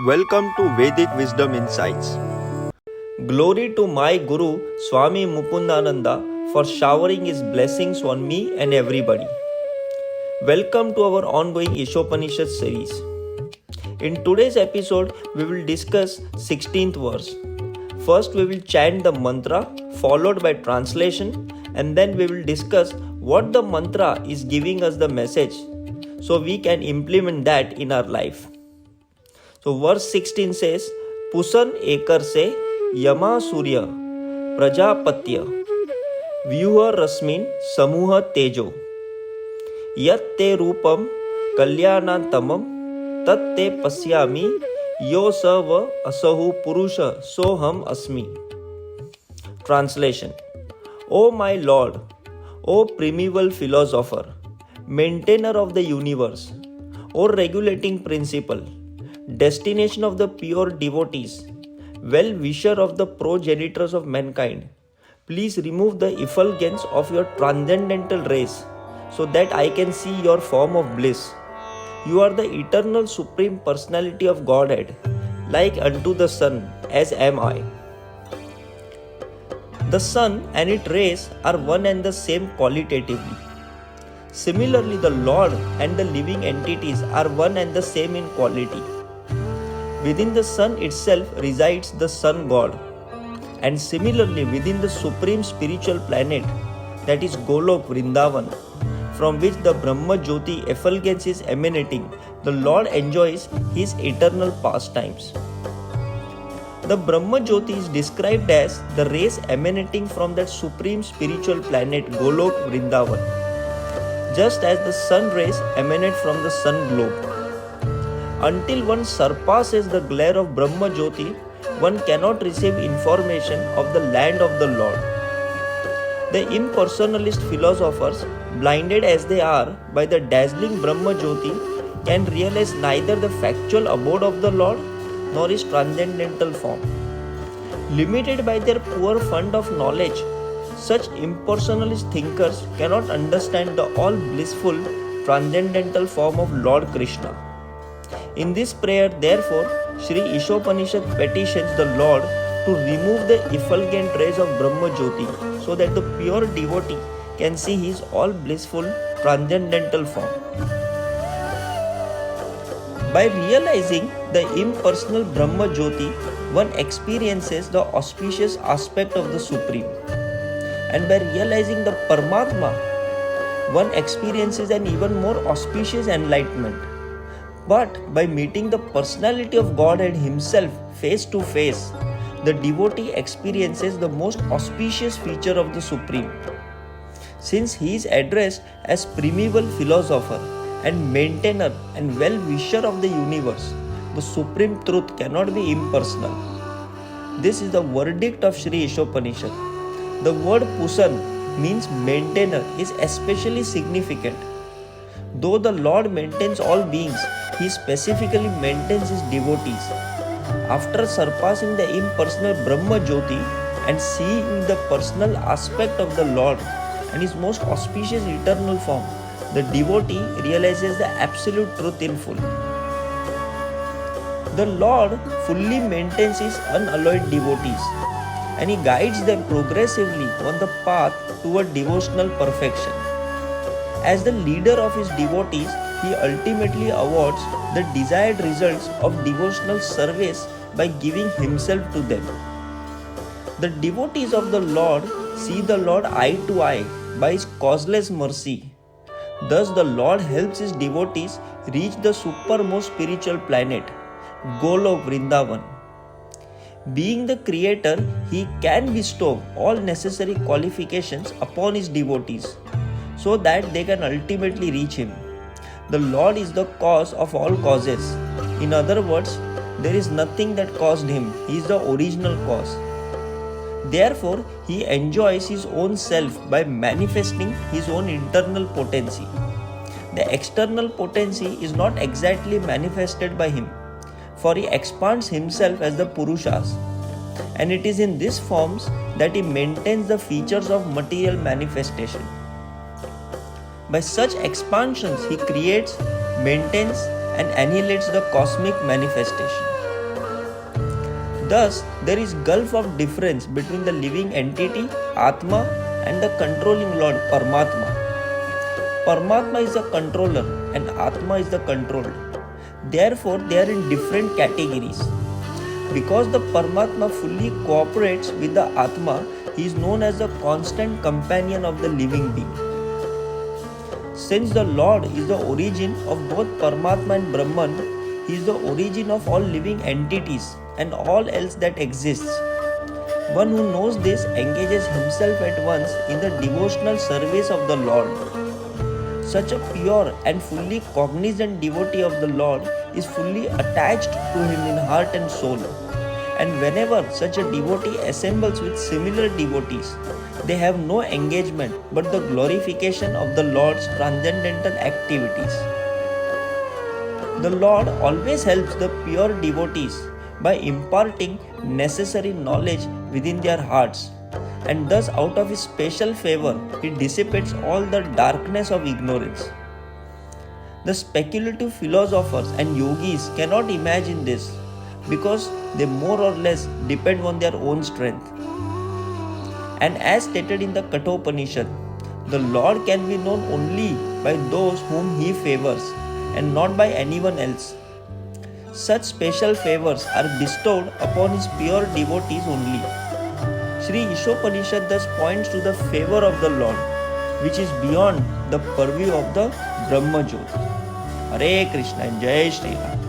Welcome to Vedic Wisdom Insights. Glory to my Guru Swami Mukundananda for showering his blessings on me and everybody. Welcome to our ongoing Isopanisad series. In today's episode, we will discuss 16th verse. First, we will chant the mantra followed by translation, and then we will discuss what the mantra is giving us the message so we can implement that in our life. So verse 16 says, Pusan ekar se yama surya prajapatya vyuha rasmin samuha tejo yat te rupam kalyanantamam tat te pasyami yo sava asahu purusha soham asmi. Translation: O my Lord, O primeval philosopher, maintainer of the universe, O regulating principle, destination of the pure devotees, well-wisher of the progenitors of mankind, please remove the effulgence of your transcendental rays so that I can see your form of bliss. You are the eternal supreme personality of Godhead, like unto the sun, as am I. The sun and its rays are one and the same qualitatively. Similarly, the Lord and the living entities are one and the same in quality. Within the sun itself resides the sun god, and similarly within the supreme spiritual planet, that is Golok Vrindavan, from which the Brahma Jyoti effulgence is emanating, the Lord enjoys his eternal pastimes. The Brahma Jyoti is described as the rays emanating from that supreme spiritual planet Golok Vrindavan, just as the sun rays emanate from the sun globe. Until one surpasses the glare of Brahma Jyoti, one cannot receive information of the land of the Lord. The impersonalist philosophers, blinded as they are by the dazzling Brahma Jyoti, can realize neither the factual abode of the Lord nor his transcendental form. Limited by their poor fund of knowledge, such impersonalist thinkers cannot understand the all-blissful transcendental form of Lord Krishna. In this prayer, therefore, Shri Isopanisad petitions the Lord to remove the effulgent rays of Brahma Jyoti so that the pure devotee can see his all-blissful transcendental form. By realizing the impersonal Brahma Jyoti, one experiences the auspicious aspect of the Supreme. And by realizing the Parmatma, one experiences an even more auspicious enlightenment. But by meeting the personality of Godhead himself face to face, the devotee experiences the most auspicious feature of the Supreme. Since he is addressed as primeval philosopher and maintainer and well-wisher of the universe, the supreme truth cannot be impersonal. This is the verdict of Shri Isopanishad. The word Pusan means maintainer is especially significant. Though the Lord maintains all beings, he specifically maintains his devotees. After surpassing the impersonal Brahma Jyoti and seeing the personal aspect of the Lord and his most auspicious eternal form, the devotee realizes the absolute truth in full. The Lord fully maintains his unalloyed devotees, and he guides them progressively on the path toward devotional perfection. As the leader of his devotees, he ultimately awards the desired results of devotional service by giving himself to them. The devotees of the Lord see the Lord eye to eye by his causeless mercy. Thus the Lord helps his devotees reach the supermost spiritual planet, Golok Vrindavan. Being the creator, he can bestow all necessary qualifications upon his devotees so that they can ultimately reach him. The Lord is the cause of all causes. In other words, there is nothing that caused him. He is the original cause. Therefore, he enjoys his own self by manifesting his own internal potency. The external potency is not exactly manifested by him, for he expands himself as the Purushas. And it is in these forms that he maintains the features of material manifestation. By such expansions, he creates, maintains, and annihilates the cosmic manifestation. Thus, there is gulf of difference between the living entity, Atma, and the controlling Lord, Parmatma. Parmatma is the controller and Atma is the controlled. Therefore, they are in different categories. Because the Paramatma fully cooperates with the Atma, he is known as the constant companion of the living being. Since the Lord is the origin of both Paramatma and Brahman, he is the origin of all living entities and all else that exists. One who knows this engages himself at once in the devotional service of the Lord. Such a pure and fully cognizant devotee of the Lord is fully attached to him in heart and soul. And whenever such a devotee assembles with similar devotees, they have no engagement but the glorification of the Lord's transcendental activities. The Lord always helps the pure devotees by imparting necessary knowledge within their hearts, and thus out of his special favor he dissipates all the darkness of ignorance. The speculative philosophers and yogis cannot imagine this because they more or less depend on their own strength. And as stated in the Kathopanishad, the Lord can be known only by those whom he favors and not by anyone else. Such special favors are bestowed upon his pure devotees only. Sri Isopanisad thus points to the favor of the Lord, which is beyond the purview of the Brahma Jyoti. Hare Krishna and Jai Shri Ram.